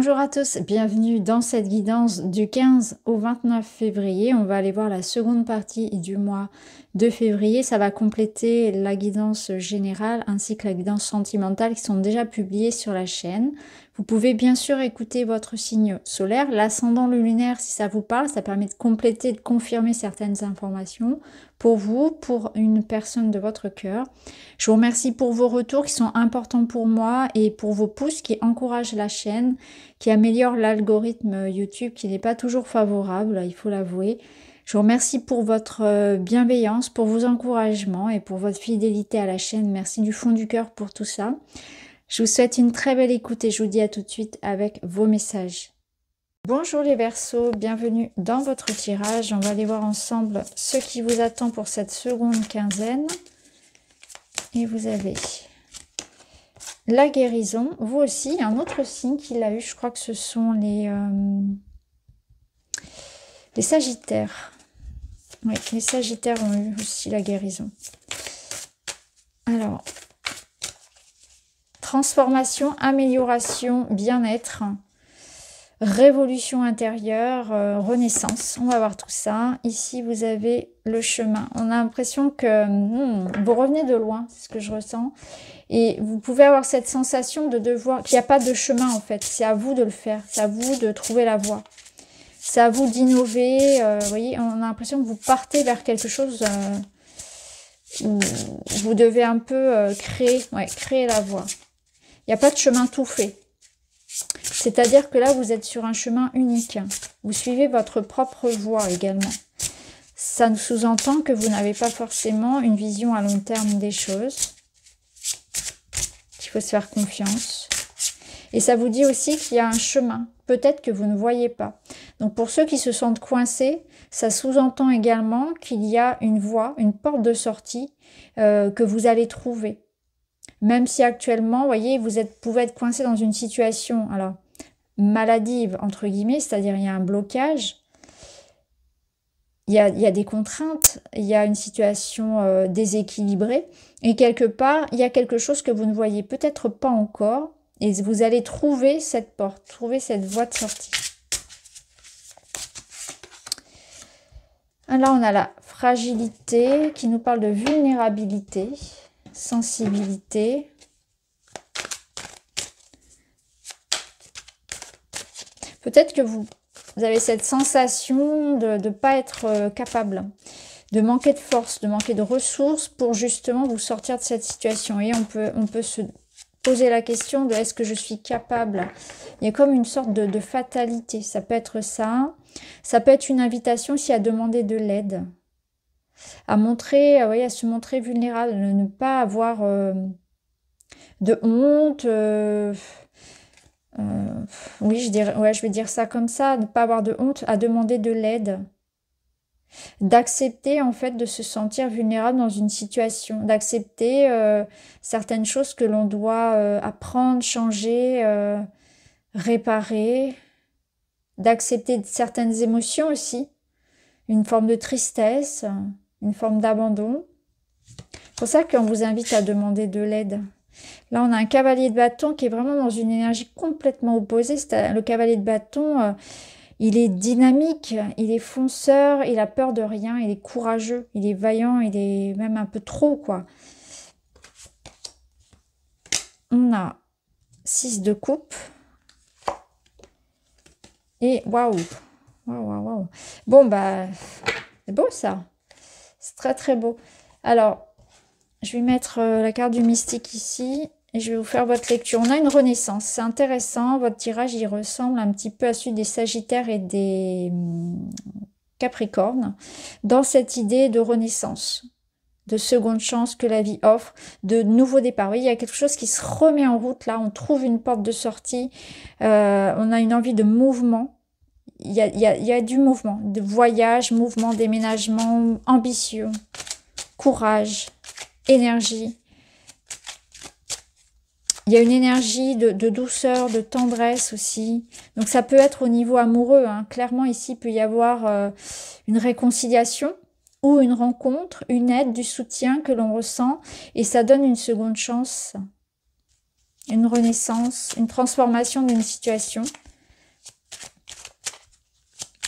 Bonjour à tous, bienvenue dans cette guidance du 15 au 29 février. On va aller voir la seconde partie du mois de février. Ça va compléter la guidance générale ainsi que la guidance sentimentale qui sont déjà publiées sur la chaîne. Vous pouvez bien sûr écouter votre signe solaire, l'ascendant, le lunaire si ça vous parle. Ça permet de compléter, de confirmer certaines informations pour vous, pour une personne de votre cœur. Je vous remercie pour vos retours qui sont importants pour moi et pour vos pouces qui encouragent la chaîne, qui améliorent l'algorithme YouTube qui n'est pas toujours favorable, il faut l'avouer. Je vous remercie pour votre bienveillance, pour vos encouragements et pour votre fidélité à la chaîne. Merci du fond du cœur pour tout ça. Je vous souhaite une très belle écoute et je vous dis à tout de suite avec vos messages. Bonjour les Verseaux, bienvenue dans votre tirage. On va aller voir ensemble ce qui vous attend pour cette seconde quinzaine. Et vous avez la guérison, vous aussi, un autre signe qu'il a eu, je crois que ce sont les Sagittaires. Oui, les Sagittaires ont eu aussi la guérison. Alors, transformation, amélioration, bien-être, révolution intérieure, renaissance. On va voir tout ça. Ici, vous avez le chemin. On a l'impression que vous revenez de loin, c'est ce que je ressens. Et vous pouvez avoir cette sensation de devoir, qu'il n'y a pas de chemin en fait. C'est à vous de le faire. C'est à vous de trouver la voie. C'est à vous d'innover. Vous voyez, on a l'impression que vous partez vers quelque chose où vous devez un peu créer la voie. Il n'y a pas de chemin tout fait. C'est-à-dire que là, vous êtes sur un chemin unique. Vous suivez votre propre voie également. Ça nous sous-entend que vous n'avez pas forcément une vision à long terme des choses. Il faut se faire confiance. Et ça vous dit aussi qu'il y a un chemin, peut-être que vous ne voyez pas. Donc pour ceux qui se sentent coincés, ça sous-entend également qu'il y a une voie, une porte de sortie que vous allez trouver. Même si actuellement, vous voyez, pouvez être coincé dans une situation alors maladive, entre guillemets, c'est-à-dire il y a un blocage, il y a des contraintes, il y a une situation déséquilibrée, et quelque part, il y a quelque chose que vous ne voyez peut-être pas encore, et vous allez trouver cette porte, trouver cette voie de sortie. Là, on a la fragilité qui nous parle de vulnérabilité, sensibilité. Peut-être que vous avez cette sensation de ne pas être capable, de manquer de force, de manquer de ressources pour justement vous sortir de cette situation. Et on peut se poser la question de est-ce que je suis capable? Il y a comme une sorte de fatalité. Ça peut être ça. Ça peut être une invitation aussi à demander de l'aide. À montrer, à se montrer vulnérable, ne pas avoir de honte. Oui, je vais dire ça comme ça, ne pas avoir de honte, à demander de l'aide. D'accepter en fait de se sentir vulnérable dans une situation, d'accepter certaines choses que l'on doit apprendre, changer, réparer, d'accepter certaines émotions aussi, une forme de tristesse, une forme d'abandon. C'est pour ça qu'on vous invite à demander de l'aide. Là, on a un cavalier de bâton qui est vraiment dans une énergie complètement opposée. Le cavalier de bâton, il est dynamique, il est fonceur, il a peur de rien, il est courageux, il est vaillant, il est même un peu trop, quoi. On a 6 de coupe. Et waouh, waouh. Bon, bah, c'est beau ça. C'est très, très beau. Alors, je vais mettre la carte du mystique ici et je vais vous faire votre lecture. On a une renaissance, c'est intéressant. Votre tirage, il ressemble un petit peu à celui des Sagittaires et des Capricornes. Dans cette idée de renaissance, de seconde chance que la vie offre, de nouveau départ. Oui, il y a quelque chose qui se remet en route là. On trouve une porte de sortie. On a une envie de mouvement. Il y a du mouvement, de voyage, mouvement, déménagement, ambition, courage, énergie. Il y a une énergie de douceur, de tendresse aussi. Donc ça peut être au niveau amoureux. Hein. Clairement ici, il peut y avoir une réconciliation ou une rencontre, une aide, du soutien que l'on ressent. Et ça donne une seconde chance, une renaissance, une transformation d'une situation.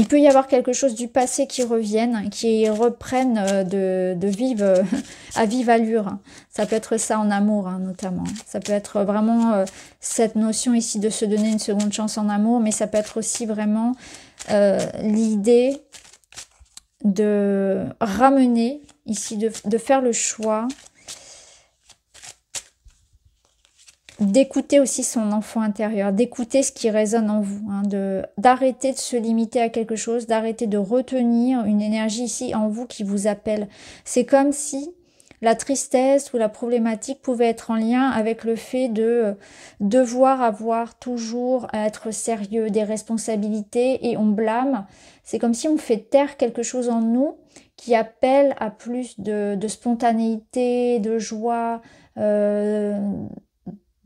Il peut y avoir quelque chose du passé qui revienne, qui reprenne à vive allure. Ça peut être ça en amour, hein, notamment. Ça peut être vraiment cette notion ici de se donner une seconde chance en amour, mais ça peut être aussi vraiment l'idée de ramener, ici, de faire le choix d'écouter aussi son enfant intérieur, d'écouter ce qui résonne en vous, hein, d'arrêter de se limiter à quelque chose, d'arrêter de retenir une énergie ici en vous qui vous appelle. C'est comme si la tristesse ou la problématique pouvait être en lien avec le fait de devoir avoir toujours à être sérieux, des responsabilités, et on blâme. C'est comme si on fait taire quelque chose en nous qui appelle à plus de spontanéité, de joie,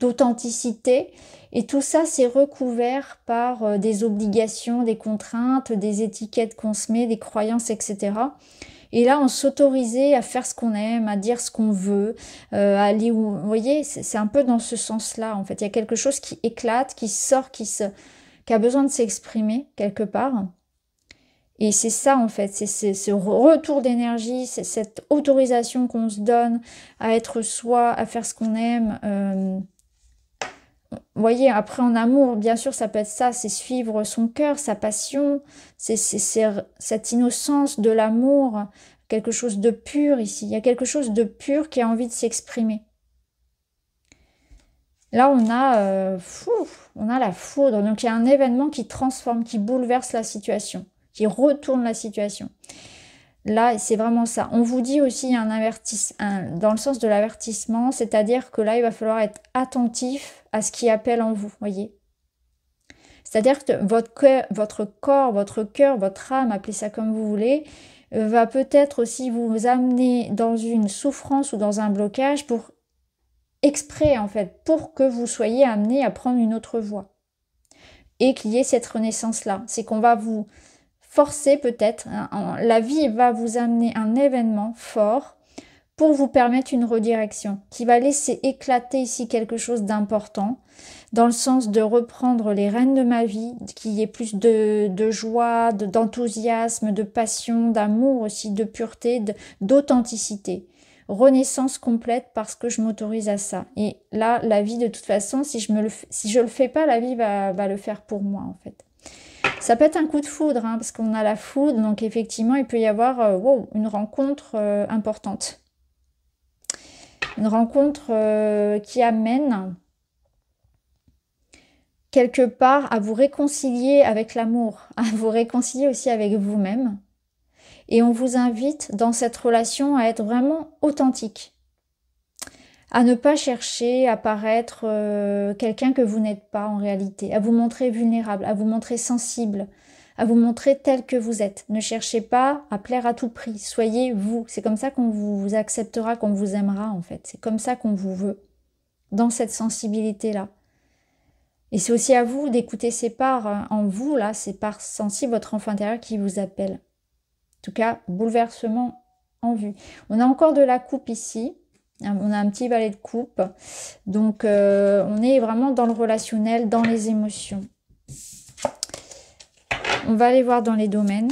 d'authenticité, et tout ça c'est recouvert par des obligations, des contraintes, des étiquettes qu'on se met, des croyances, etc. Et là on s'autorisait à faire ce qu'on aime, à dire ce qu'on veut, à aller où... Vous voyez, c'est un peu dans ce sens-là en fait. Il y a quelque chose qui éclate, qui sort, qui a besoin de s'exprimer quelque part. Et c'est ça en fait, c'est ce retour d'énergie, c'est cette autorisation qu'on se donne à être soi, à faire ce qu'on aime. Vous voyez, après en amour, bien sûr, ça peut être ça, c'est suivre son cœur, sa passion, c'est cette innocence de l'amour, quelque chose de pur ici. Il y a quelque chose de pur qui a envie de s'exprimer. Là, on a la foudre, donc il y a un événement qui transforme, qui bouleverse la situation, qui retourne la situation. Là, c'est vraiment ça. On vous dit aussi un avertissement, dans le sens de l'avertissement, c'est-à-dire que là, il va falloir être attentif à ce qui appelle en vous, voyez. C'est-à-dire que votre corps, votre cœur, votre âme, appelez ça comme vous voulez, va peut-être aussi vous amener dans une souffrance ou dans un blocage pour exprès, en fait, pour que vous soyez amené à prendre une autre voie. Et qu'il y ait cette renaissance-là. C'est qu'on va vous forcer peut-être, hein, la vie va vous amener un événement fort pour vous permettre une redirection qui va laisser éclater ici quelque chose d'important, dans le sens de reprendre les rênes de ma vie, qu'il y ait plus de joie, d'enthousiasme, de passion, d'amour aussi, de pureté, d'authenticité. Renaissance complète parce que je m'autorise à ça. Et là, la vie, de toute façon, si je le fais pas, la vie va le faire pour moi, en fait. Ça peut être un coup de foudre, hein, parce qu'on a la foudre, donc effectivement, il peut y avoir une rencontre importante. Une rencontre qui amène quelque part à vous réconcilier avec l'amour, à vous réconcilier aussi avec vous-même. Et on vous invite dans cette relation à être vraiment authentique. À ne pas chercher à paraître quelqu'un que vous n'êtes pas en réalité, à vous montrer vulnérable, à vous montrer sensible, à vous montrer tel que vous êtes. Ne cherchez pas à plaire à tout prix, soyez vous. C'est comme ça qu'on vous acceptera, qu'on vous aimera en fait. C'est comme ça qu'on vous veut, dans cette sensibilité-là. Et c'est aussi à vous d'écouter ces parts en vous, là, ces parts sensibles, votre enfant intérieur qui vous appelle. En tout cas, bouleversement en vue. On a encore de la coupe ici. On a un petit valet de coupe. Donc, on est vraiment dans le relationnel, dans les émotions. On va aller voir dans les domaines.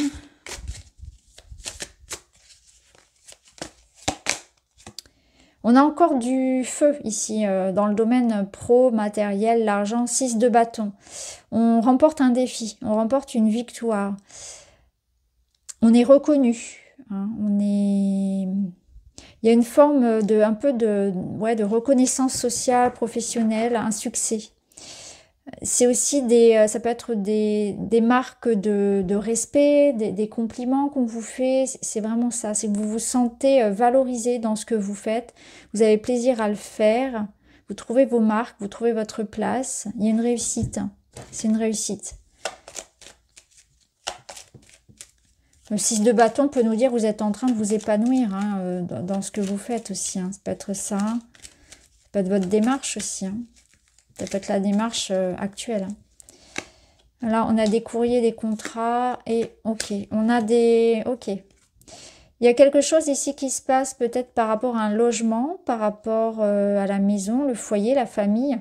On a encore du feu ici, dans le domaine pro, matériel, l'argent, 6 de bâton. On remporte un défi, on remporte une victoire. On est reconnu. Hein, il y a une forme de reconnaissance sociale, professionnelle, un succès. C'est aussi ça peut être des marques de respect, des compliments qu'on vous fait. C'est vraiment ça, c'est que vous vous sentez valorisé dans ce que vous faites. Vous avez plaisir à le faire. Vous trouvez vos marques, vous trouvez votre place. Il y a une réussite. C'est une réussite. Le 6 de bâton peut nous dire que vous êtes en train de vous épanouir hein, dans ce que vous faites aussi. Hein. Ça peut être ça. Ça peut être votre démarche aussi. Hein. Ça peut être la démarche actuelle. Là, on a des courriers, des contrats et ok. On a des... Ok. Il y a quelque chose ici qui se passe peut-être par rapport à un logement, par rapport à la maison, le foyer, la famille.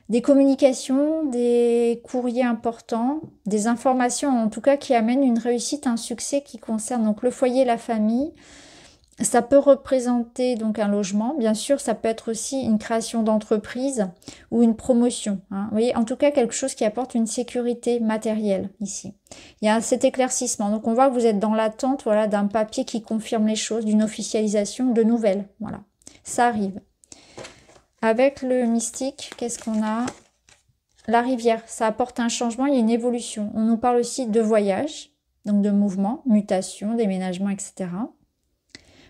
des communications, des courriers importants, des informations en tout cas qui amènent une réussite, un succès qui concerne donc le foyer, la famille. Ça peut représenter donc un logement, bien sûr, ça peut être aussi une création d'entreprise ou une promotion. Hein. Vous voyez, en tout cas, quelque chose qui apporte une sécurité matérielle ici. Il y a cet éclaircissement. Donc, on voit que vous êtes dans l'attente, voilà, d'un papier qui confirme les choses, d'une officialisation, de nouvelles. Voilà, ça arrive. Avec le mystique, qu'est-ce qu'on a? La rivière, ça apporte un changement, il y a une évolution. On nous parle aussi de voyage, donc de mouvement, mutation, déménagement, etc.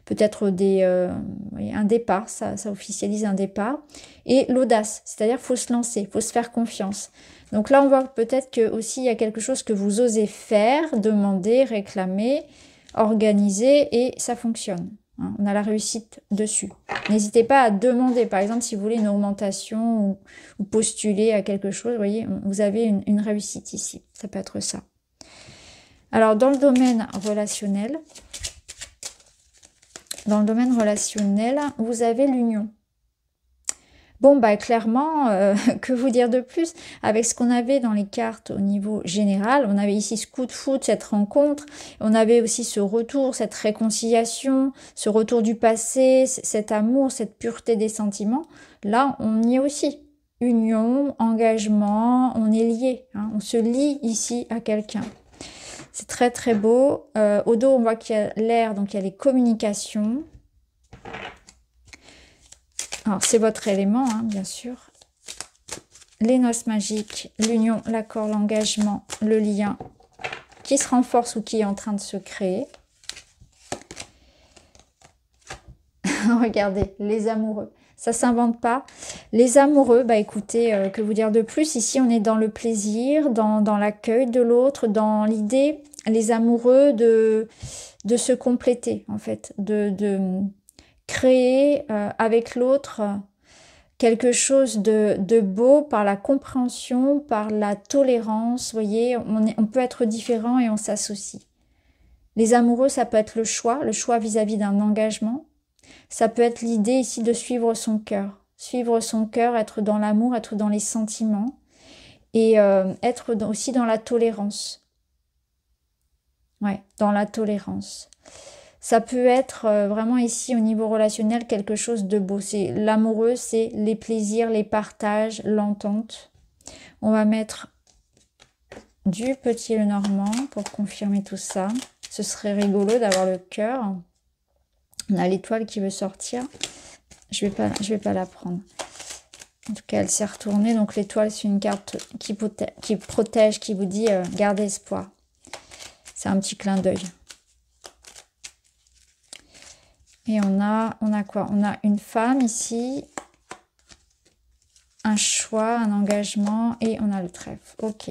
Peut-être un départ, ça officialise un départ. Et l'audace, c'est-à-dire faut se lancer, faut se faire confiance. Donc là, on voit peut-être que aussi il y a quelque chose que vous osez faire, demander, réclamer, organiser, et ça fonctionne. Hein, on a la réussite dessus. N'hésitez pas à demander, par exemple, si vous voulez une augmentation ou postuler à quelque chose, vous voyez, vous avez une réussite ici. Ça peut être ça. Alors, dans le domaine relationnel, vous avez l'union. Bon, bah clairement, que vous dire de plus? Avec ce qu'on avait dans les cartes au niveau général, on avait ici ce coup de foudre, cette rencontre, on avait aussi ce retour, cette réconciliation, ce retour du passé, cet amour, cette pureté des sentiments. Là, on y est aussi. Union, engagement, on est lié, hein, on se lie ici à quelqu'un. C'est très très beau. Au dos, on voit qu'il y a l'air, donc il y a les communications. Alors, c'est votre élément, hein, bien sûr. Les noces magiques, l'union, l'accord, l'engagement, le lien qui se renforce ou qui est en train de se créer. Regardez, les amoureux. Ça s'invente pas. Les amoureux, bah écoutez, que vous dire de plus? Ici, on est dans le plaisir, dans l'accueil de l'autre, dans l'idée, les amoureux, de se compléter, en fait, de créer avec l'autre quelque chose de beau par la compréhension, par la tolérance. Vous voyez, on peut être différent et on s'associe. Les amoureux, ça peut être le choix vis-à-vis d'un engagement. Ça peut être l'idée ici de suivre son cœur. Suivre son cœur, être dans l'amour, être dans les sentiments et être aussi dans la tolérance. Ouais, dans la tolérance. Ça peut être vraiment ici au niveau relationnel quelque chose de beau. C'est l'amoureux, c'est les plaisirs, les partages, l'entente. On va mettre du petit Lenormand pour confirmer tout ça. Ce serait rigolo d'avoir le cœur. On a l'étoile qui veut sortir. Je vais pas la prendre. En tout cas, elle s'est retournée. Donc l'étoile, c'est une carte qui protège, qui vous dit gardez espoir. C'est un petit clin d'œil. Et on a quoi? On a une femme ici, un choix, un engagement et on a le trèfle. Ok.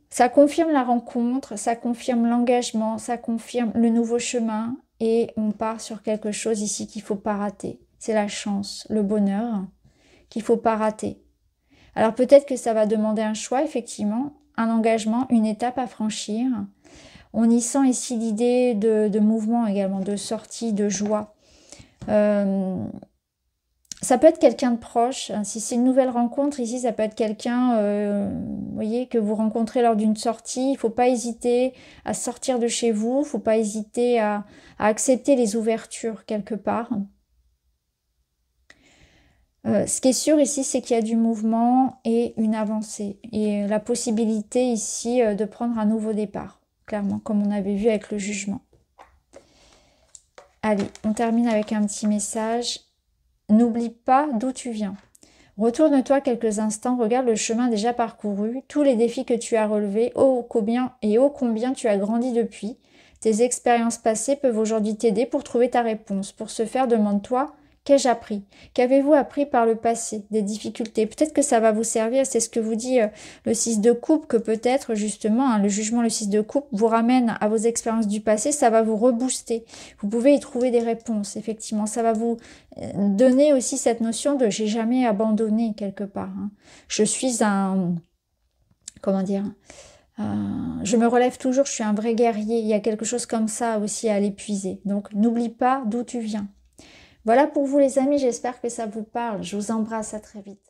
Ça confirme la rencontre, ça confirme l'engagement, ça confirme le nouveau chemin et on part sur quelque chose ici qu'il ne faut pas rater. C'est la chance, le bonheur qu'il ne faut pas rater. Alors peut-être que ça va demander un choix, effectivement, un engagement, une étape à franchir. On y sent ici l'idée de mouvement également, de sortie, de joie. Ça peut être quelqu'un de proche. Si c'est une nouvelle rencontre, ici, ça peut être quelqu'un, vous voyez, que vous rencontrez lors d'une sortie. Il ne faut pas hésiter à sortir de chez vous. Il ne faut pas hésiter à accepter les ouvertures quelque part. Ce qui est sûr ici, c'est qu'il y a du mouvement et une avancée. Et la possibilité ici de prendre un nouveau départ. Clairement, comme on avait vu avec le jugement. Allez, on termine avec un petit message. N'oublie pas d'où tu viens. Retourne-toi quelques instants, regarde le chemin déjà parcouru, tous les défis que tu as relevés, ô combien tu as grandi depuis. Tes expériences passées peuvent aujourd'hui t'aider pour trouver ta réponse. Pour ce faire, demande-toi, qu'ai-je appris? Qu'avez-vous appris par le passé? Des difficultés. Peut-être que ça va vous servir, c'est ce que vous dit le 6 de coupe, que peut-être justement, le jugement, le 6 de coupe, vous ramène à vos expériences du passé, ça va vous rebooster. Vous pouvez y trouver des réponses, effectivement. Ça va vous donner aussi cette notion de « j'ai jamais abandonné » quelque part. Hein. Je suis un... Comment dire je me relève toujours, je suis un vrai guerrier. Il y a quelque chose comme ça aussi à l'épuiser. Donc, n'oublie pas d'où tu viens. Voilà pour vous les amis, j'espère que ça vous parle. Je vous embrasse, à très vite.